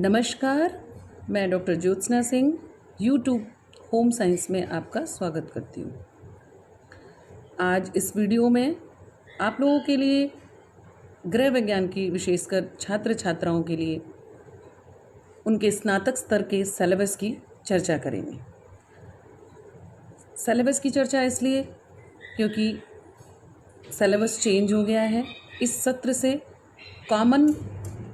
नमस्कार, मैं doctor Jyotsna Singh YouTube home science में आपका स्वागत करती हूँ। आज इस वीडियो में आप लोगों के लिए गृह विज्ञान की विशेषकर छात्र छात्राओं के लिए उनके स्नातक स्तर के सिलेबस की चर्चा करेंगे। सिलेबस की चर्चा इसलिए क्योंकि सिलेबस चेंज हो गया है। इस सत्र से कॉमन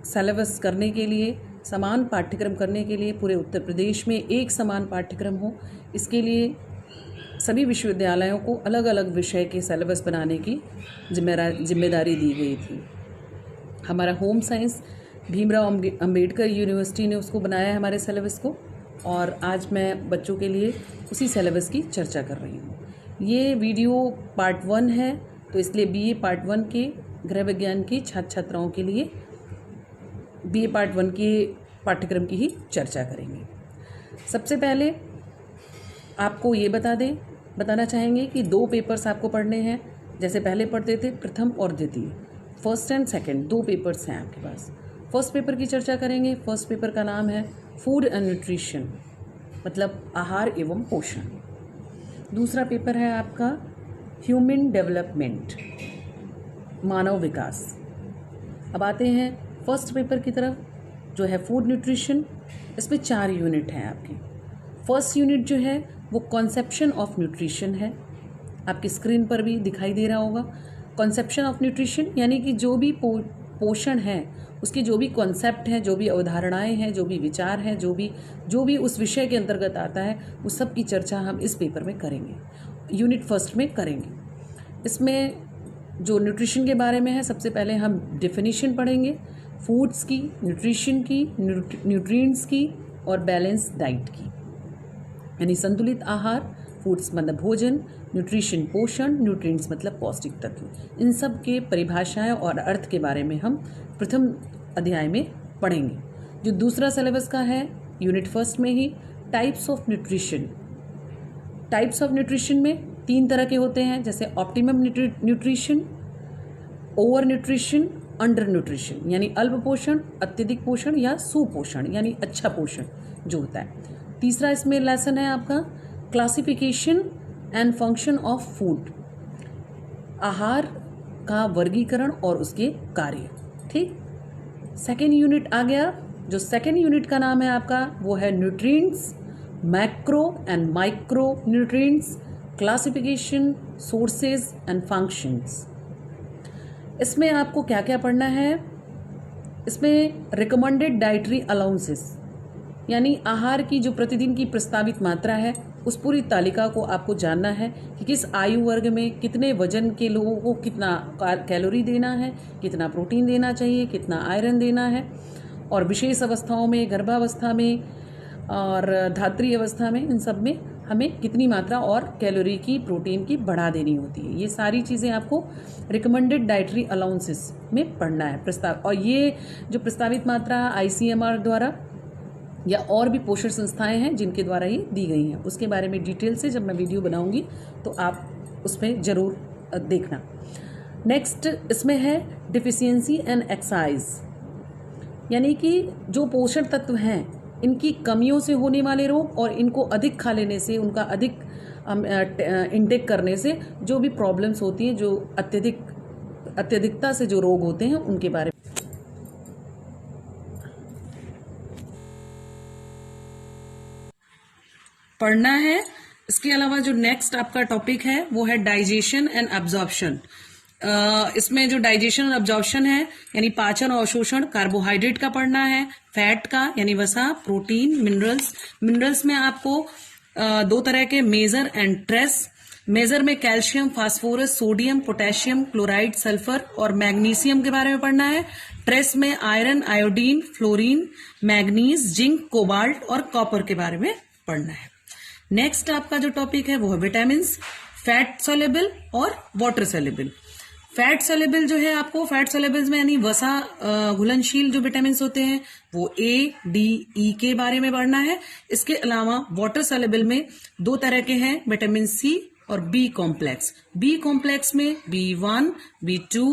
सिलेबस करने के लिए, समान पाठ्यक्रम करने के लिए पूरे उत्तर प्रदेश में एक समान पाठ्यक्रम हो, इसके लिए सभी विश्वविद्यालयों को अलग अलग विषय के सिलेबस बनाने की जिम्मेदारी दी गई थी। हमारा home science Bhimrao Ambedkar university ने उसको बनाया है हमारे सिलेबस को, और आज मैं बच्चों के लिए उसी सिलेबस की चर्चा कर रही हूँ। ये वीडियो पार्ट 1 है, तो इसलिए बीए पार्ट 1 के गृह विज्ञान की छात्र छात्राओं के लिए बीए पार्ट 1 के पाठ्यक्रम की ही चर्चा करेंगे। सबसे पहले आपको ये बताना चाहेंगे कि 2 पेपर्स आपको पढ़ने हैं। जैसे पहले पढ़ते थे प्रथम और द्वितीय, फर्स्ट एंड सेकंड, 2 पेपर्स हैं आपके पास। फर्स्ट पेपर की चर्चा करेंगे। फर्स्ट पेपर का नाम है फूड एंड न्यूट्रिशन, मतलब आहार एवं पोषण। दूसरा पेपर है आपका ह्यूमन डेवलपमेंट, मानव विकास। अब आते हैं फर्स्ट पेपर की तरफ, जो है फूड न्यूट्रिशन। इसमें 4 यूनिट हैं आपकी। फर्स्ट यूनिट जो है वो कॉन्सेप्शन ऑफ न्यूट्रिशन है, आपकी स्क्रीन पर भी दिखाई दे रहा होगा। कॉन्सेप्शन ऑफ न्यूट्रिशन यानी कि जो भी पोषण है उसकी जो भी कॉन्सेप्ट हैं, जो भी अवधारणाएं हैं, जो भी विचार हैं, जो भी उस विषय के अंतर्गत आता है, उस सब की चर्चा हम इस पेपर में करेंगे, यूनिट फर्स्ट में करेंगे। इसमें जो न्यूट्रिशन के बारे में है, सबसे पहले हम डेफिनेशन पढ़ेंगे फूड्स की, न्यूट्रिशन की, न्यूट्रिएंट्स की और बैलेंस डाइट की। यानी संतुलित आहार, फूड्स मतलब भोजन, न्यूट्रिशन पोषण, न्यूट्रिएंट्स मतलब पौष्टिक तत्व। इन सब के परिभाषाएं और अर्थ के बारे में हम प्रथम अध्याय में पढ़ेंगे। जो दूसरा सिलेबस का है यूनिट फर्स्ट में ही types of nutrition. Types of nutrition में 3 तरह के होते हैं, जैसे optimum nutrition, over nutrition, under nutrition, यानी अल्प पोषण, अत्यधिक पोषण या सुपोषण यानी अच्छा पोषण जो होता है। तीसरा इसमें लेसन है आपका classification and function of food, आहार का वर्गीकरण और उसके कार्य। ठीक, सेकेंड यूनिट आ गया। जो सेकेंड यूनिट का नाम है आपका वो है nutrients, macro and micro nutrients, classification, sources and functions. इसमें आपको क्या क्या पढ़ना है? इसमें रिकमेंडेड डाइटरी अलाउंसेस, यानी आहार की जो प्रतिदिन की प्रस्तावित मात्रा है, उस पूरी तालिका को आपको जानना है कि किस आयु वर्ग में कितने वजन के लोगों को कितना कैलोरी देना है, कितना प्रोटीन देना चाहिए, कितना आयरन देना है, और विशेष अवस्थाओं में, गर्भावस्था में और धात्री अवस्था में, इन सब में हमें कितनी मात्रा और कैलोरी की, प्रोटीन की बढ़ा देनी होती है। ये सारी चीज़ें आपको रिकमेंडेड डाइटरी अलाउंसेस में पढ़ना है प्रस्ताव। और ये जो प्रस्तावित मात्रा ICMR द्वारा या और भी पोषण संस्थाएं हैं जिनके द्वारा ये दी गई हैं, उसके बारे में डिटेल से जब मैं वीडियो बनाऊंगी तो आप उसमें ज़रूर देखना। नेक्स्ट इसमें है डिफिशियंसी एंड एक्साइज, यानी कि जो पोषण तत्व हैं इनकी कमियों से होने वाले रोग और इनको अधिक खा लेने से, उनका अधिक इंटेक करने से जो भी प्रॉब्लम्स होती हैं, जो अत्यधिकता से जो रोग होते हैं, उनके बारे में पढ़ना है। इसके अलावा जो नेक्स्ट आपका टॉपिक है वो है डाइजेशन एंड एब्जॉर्प्शन। इसमें जो डाइजेशन और एब्जॉर्प्शन है यानी पाचन और अवशोषण, कार्बोहाइड्रेट का पढ़ना है, फैट का यानी वसा, प्रोटीन, मिनरल्स में आपको 2 तरह के मेजर एंड ट्रेस। मेजर में calcium, phosphorus, sodium, potassium, chloride, sulphur और मैग्नीशियम के बारे में पढ़ना है। ट्रेस में iron, iodine, fluorine, manganese, zinc, cobalt और कॉपर के बारे में पढ़ना है। नेक्स्ट आपका जो टॉपिक है वो है विटामिन, फैट सोलेबल और वाटर सोलेबल। फैट सोलेबल जो है आपको, फैट सोलेबल्स में यानी वसा घुलनशील जो विटामिन होते हैं वो A, D, E के बारे में पढ़ना है। इसके अलावा वाटर सोलेबल में 2 तरह के हैं, विटामिन C और B कॉम्प्लेक्स। B कॉम्प्लेक्स में B1, B2,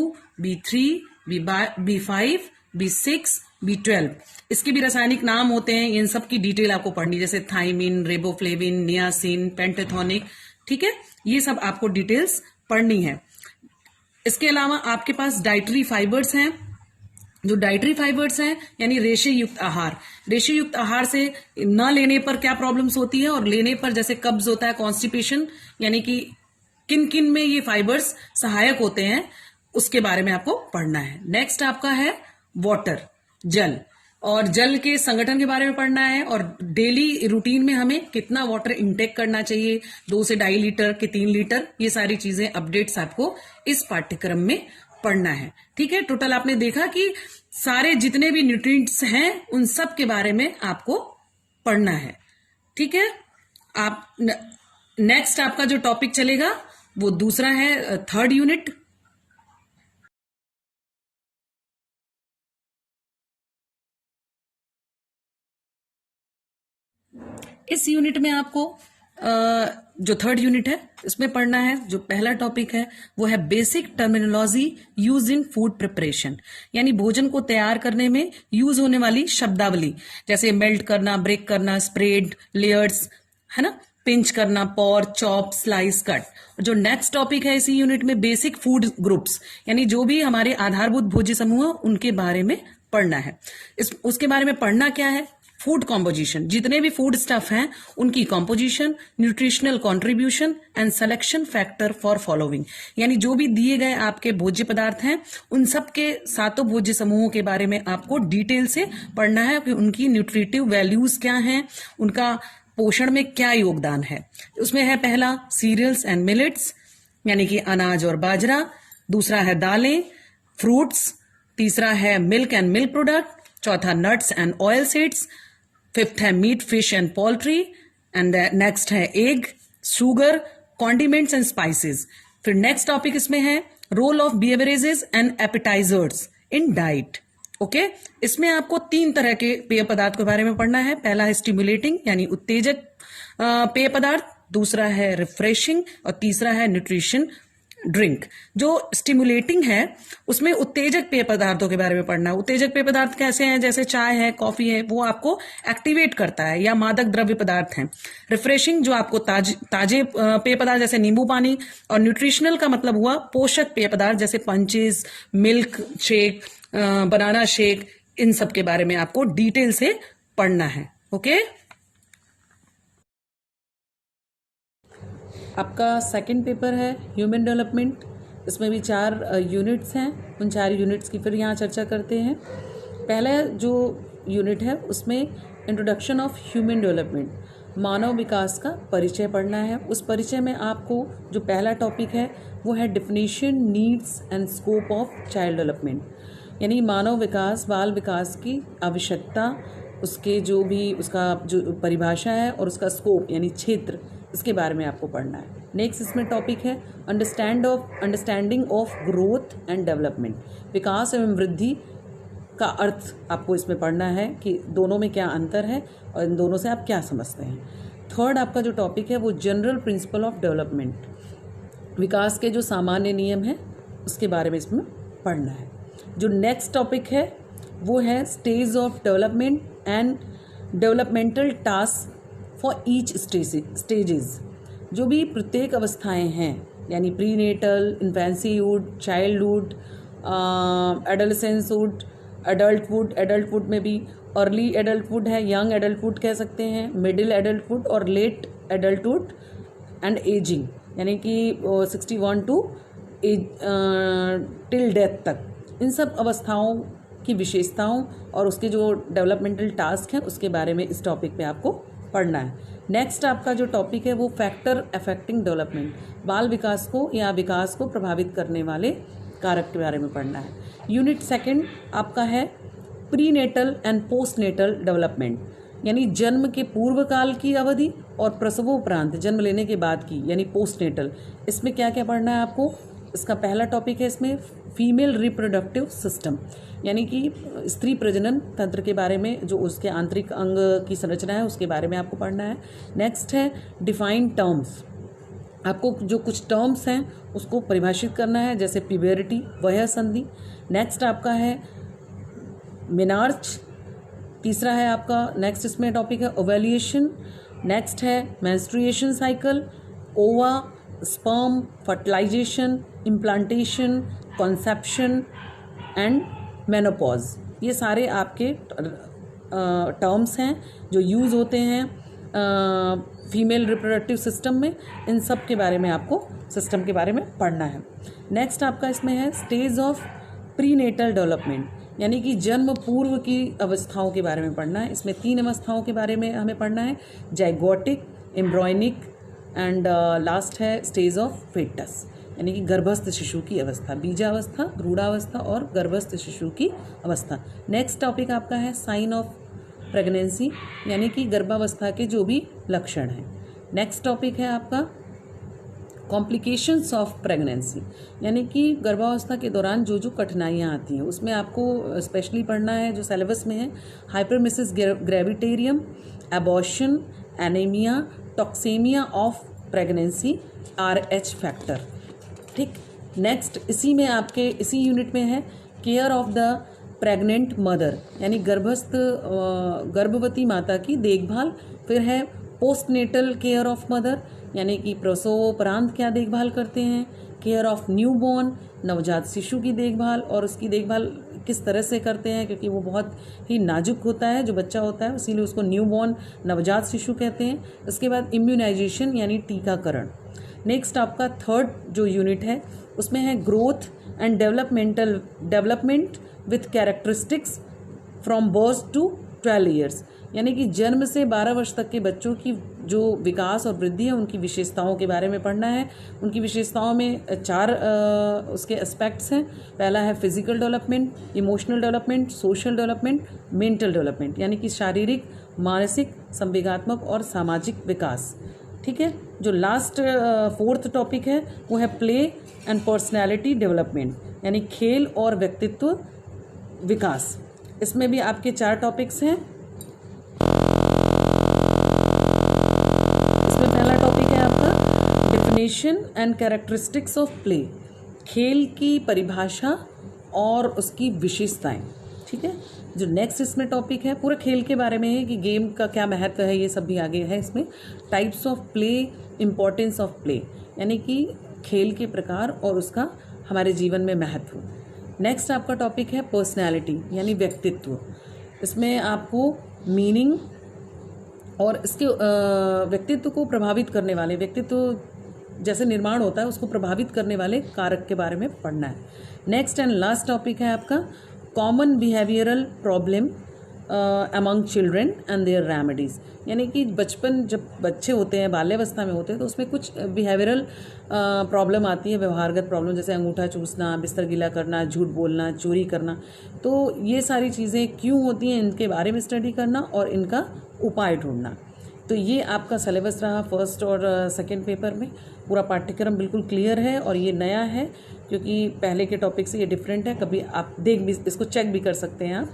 B3, B5, B6 B12, इसके भी रासायनिक नाम होते हैं, इन सब की डिटेल आपको पढ़नी, जैसे थाइमिन, रेबोफ्लेविन, नियासिन, पेंटेथोनिक, ठीक है, ये सब आपको डिटेल्स पढ़नी है। इसके अलावा आपके पास डाइटरी फाइबर्स हैं। जो डाइटरी फाइबर्स हैं यानी रेशे युक्त आहार, रेशे युक्त आहार से न लेने पर क्या प्रॉब्लम्स होती है और लेने पर जैसे कब्ज होता है, कॉन्स्टिपेशन, यानी कि किन किन में ये फाइबर्स सहायक होते हैं, उसके बारे में आपको पढ़ना है। नेक्स्ट आपका है वाटर, जल, और जल के संगठन के बारे में पढ़ना है, और डेली रूटीन में हमें कितना वाटर इंटेक करना चाहिए, 2 से 2.5 लीटर कि 3 लीटर, ये सारी चीजें अपडेट्स आपको इस पाठ्यक्रम में पढ़ना है। ठीक है, टोटल आपने देखा कि सारे जितने भी न्यूट्रिएंट्स हैं उन सब के बारे में आपको पढ़ना है। ठीक है, आप नेक्स्ट आपका जो टॉपिक चलेगा वो दूसरा है 3rd यूनिट। इस यूनिट में आपको जो 3rd यूनिट है इसमें पढ़ना है, जो पहला टॉपिक है वो है basic terminology use in food preparation, यानी भोजन को तैयार करने में यूज होने वाली शब्दावली, जैसे मेल्ट करना, ब्रेक करना, स्प्रेड, लेयर्स, है ना, पिंच करना, पॉर, चॉप, स्लाइस, कट। जो नेक्स्ट टॉपिक है इसी यूनिट में बेसिक फूड ग्रुप्स, यानी जो भी हमारे आधारभूत भोज्य समूह उनके बारे में पढ़ना है। उसके बारे में पढ़ना क्या है, फूड कॉम्पोजिशन, जितने भी फूड स्टफ हैं उनकी composition, nutritional contribution and selection factor for following, यानी जो भी दिए गए आपके भोज्य पदार्थ हैं उन सब के सातों भोज्य समूहों के बारे में आपको डिटेल से पढ़ना है कि उनकी न्यूट्रिटिव वैल्यूज क्या हैं, उनका पोषण में क्या योगदान है। उसमें है पहला सीरियल्स एंड मिलेट्स, यानी कि अनाज और बाजरा, दूसरा है दालें, फ्रूट्स, तीसरा है मिल्क एंड मिल्क प्रोडक्ट, चौथा nuts and oil seeds, 5th है meat, fish and poultry, and next है egg, sugar, condiments and spices. फिर नेक्स्ट टॉपिक इसमें है role of beverages and appetizers in diet. Okay, इसमें आपको 3 तरह के पेय पदार्थ के बारे में पढ़ना है। पहला है स्टिमुलेटिंग यानी उत्तेजक पेय पदार्थ, दूसरा है रिफ्रेशिंग और तीसरा है न्यूट्रिशन ड्रिंक। जो स्टिमुलेटिंग है उसमें उत्तेजक पेय पदार्थों के बारे में पढ़ना है। उत्तेजक पेय पदार्थ कैसे हैं, जैसे चाय है, कॉफी है, वो आपको एक्टिवेट करता है, या मादक द्रव्य पदार्थ हैं। रिफ्रेशिंग जो आपको ताजे पेय पदार्थ जैसे नींबू पानी, और न्यूट्रिशनल का मतलब हुआ पोषक पेय पदार्थ जैसे punches, milk shake, banana shake, इन सब के बारे में आपको डिटेल से पढ़ना है। ओके, आपका सेकंड पेपर है ह्यूमन डेवलपमेंट। इसमें भी 4 यूनिट्स हैं, उन 4 यूनिट्स की फिर यहाँ चर्चा करते हैं। पहला जो यूनिट है उसमें इंट्रोडक्शन ऑफ ह्यूमन डेवलपमेंट, मानव विकास का परिचय पढ़ना है। उस परिचय में आपको जो पहला टॉपिक है वो है definition, needs and scope of child development, यानी मानव विकास, बाल विकास की आवश्यकता, उसके जो भी उसका जो परिभाषा है और उसका स्कोप यानी क्षेत्र, इसके बारे में आपको पढ़ना है। नेक्स्ट इसमें टॉपिक है understanding of growth and development, विकास एवं वृद्धि का अर्थ आपको इसमें पढ़ना है कि दोनों में क्या अंतर है और इन दोनों से आप क्या समझते हैं। थर्ड आपका जो टॉपिक है वो जनरल प्रिंसिपल ऑफ डेवलपमेंट, विकास के जो सामान्य नियम हैं उसके बारे में इसमें पढ़ना है। जो नेक्स्ट टॉपिक है वो है stage of development and developmental task for each stages, जो भी प्रत्येक अवस्थाएं हैं, यानी प्रीनेटल, इन्फेंसीहुड, चाइल्डहुड, एडोलेसेंसहुड, एडल्टहुड में भी अर्ली एडल्टहुड है, यंग एडल्टहुड कह सकते हैं, मिडिल एडल्टहुड और लेट एडल्टहुड एंड एजिंग, यानी कि 61 टू टिल डेथ तक। इन सब अवस्थाओं की विशेषताओं और उसके जो डेवलपमेंटल टास्क हैं उसके बारे में इस टॉपिक पे आपको पढ़ना है। नेक्स्ट आपका जो टॉपिक है वो फैक्टर अफेक्टिंग डेवलपमेंट, बाल विकास को या विकास को प्रभावित करने वाले कारक के बारे में पढ़ना है। यूनिट सेकंड आपका है प्रीनेटल एंड पोस्टनेटल डेवलपमेंट, यानी जन्म के पूर्व काल की अवधि और प्रसवोपरांत जन्म लेने के बाद की, यानी पोस्टनेटल। इसमें क्या क्या पढ़ना है आपको। इसका पहला टॉपिक है इसमें फीमेल रिप्रोडक्टिव सिस्टम, यानी कि स्त्री प्रजनन तंत्र के बारे में, जो उसके आंतरिक अंग की संरचना है उसके बारे में आपको पढ़ना है। नेक्स्ट है डिफाइंड टर्म्स, आपको जो कुछ टर्म्स हैं उसको परिभाषित करना है, जैसे प्यूबेरिटी, वयः संधि। नेक्स्ट आपका है मिनार्च, तीसरा है आपका नेक्स्ट इसमें टॉपिक है ओवेल्यूशन, नेक्स्ट है menstruation cycle, ova, sperm, fertilisation, implantation, conception and menopause. ये सारे आपके टर्म्स हैं जो यूज़ होते हैं फीमेल रिप्रोडक्टिव सिस्टम में। इन सब के बारे में आपको सिस्टम के बारे में पढ़ना है। नेक्स्ट आपका इसमें है स्टेज ऑफ प्रीनेटल डेवलपमेंट, यानी कि जन्म पूर्व की अवस्थाओं के बारे में पढ़ना है। इसमें 3 अवस्थाओं के बारे में हमें पढ़ना है, जाइगोटिक, एम्ब्रॉयनिक एंड लास्ट है स्टेज ऑफ फेटस, यानी कि गर्भस्थ शिशु की अवस्था, बीजावस्था, भ्रूणावस्था और गर्भस्थ शिशु की अवस्था। नेक्स्ट टॉपिक आपका है साइन ऑफ प्रेगनेंसी, यानी कि गर्भावस्था के जो भी लक्षण हैं। नेक्स्ट टॉपिक है आपका कॉम्प्लिकेशंस ऑफ प्रेगनेंसी, यानी कि गर्भावस्था के दौरान जो जो कठिनाइयाँ आती हैं उसमें आपको स्पेशली पढ़ना है जो सिलेबस में है, hyperemesis gravidarum, abortion, anaemia, toxaemia of pregnancy, RH factor. ठीक, नेक्स्ट इसी में आपके इसी यूनिट में है care of the pregnant mother, यानी गर्भवती माता की देखभाल। फिर है पोस्टनेटल केयर ऑफ मदर, यानी कि प्रसवोपरांत क्या देखभाल करते हैं, केयर ऑफ न्यूबॉर्न, नवजात शिशु की देखभाल और उसकी देखभाल किस तरह से करते हैं, क्योंकि वो बहुत ही नाजुक होता है जो बच्चा होता है, इसीलिए उसको न्यूबॉर्न नवजात शिशु कहते हैं। इसके बाद इम्यूनाइजेशन यानी टीकाकरण। नेक्स्ट आपका थर्ड जो यूनिट है उसमें है growth and development with characteristics from birth to 12 years, यानी कि जन्म से 12 वर्ष तक के बच्चों की जो विकास और वृद्धि है उनकी विशेषताओं के बारे में पढ़ना है। उनकी विशेषताओं में 4 उसके एस्पेक्ट्स हैं। पहला है physical development, emotional development, social development, mental development, यानी कि शारीरिक, मानसिक, संवेगात्मक और सामाजिक विकास। ठीक है, जो लास्ट 4th टॉपिक है वो है प्ले एंड पर्सनैलिटी डेवलपमेंट, यानी खेल और व्यक्तित्व विकास। इसमें भी आपके 4 टॉपिक्स हैं। इसमें पहला टॉपिक है आपका definition and characteristics of play, खेल की परिभाषा और उसकी विशेषताएं। ठीक है, जो नेक्स्ट इसमें टॉपिक है पूरा खेल के बारे में है कि गेम का क्या महत्व है, ये सब भी आगे है इसमें। Types of play, importance of play, यानी कि खेल के प्रकार और उसका हमारे जीवन में महत्व। नेक्स्ट आपका टॉपिक है पर्सनैलिटी, यानी व्यक्तित्व। इसमें आपको मीनिंग और इसके व्यक्तित्व को प्रभावित करने वाले, व्यक्तित्व जैसे निर्माण होता है उसको प्रभावित करने वाले कारक के बारे में पढ़ना है। नेक्स्ट एंड लास्ट टॉपिक है आपका common behavioural problem among children and their remedies, यानी कि बचपन जब बच्चे होते हैं, बाल्यावस्था में होते हैं, तो उसमें कुछ बिहेवियरल प्रॉब्लम आती है, व्यवहारगत प्रॉब्लम, जैसे अंगूठा चूसना, बिस्तर गीला करना, झूठ बोलना, चोरी करना। तो ये सारी चीज़ें क्यों होती हैं इनके बारे में स्टडी करना और इनका उपाय ढूंढना। तो ये आपका सिलेबस रहा फर्स्ट और सेकंड पेपर में। पूरा पाठ्यक्रम बिल्कुल क्लियर है और ये नया है क्योंकि पहले के टॉपिक से ये डिफरेंट है। कभी आप देख भी इसको चेक भी कर सकते हैं आप।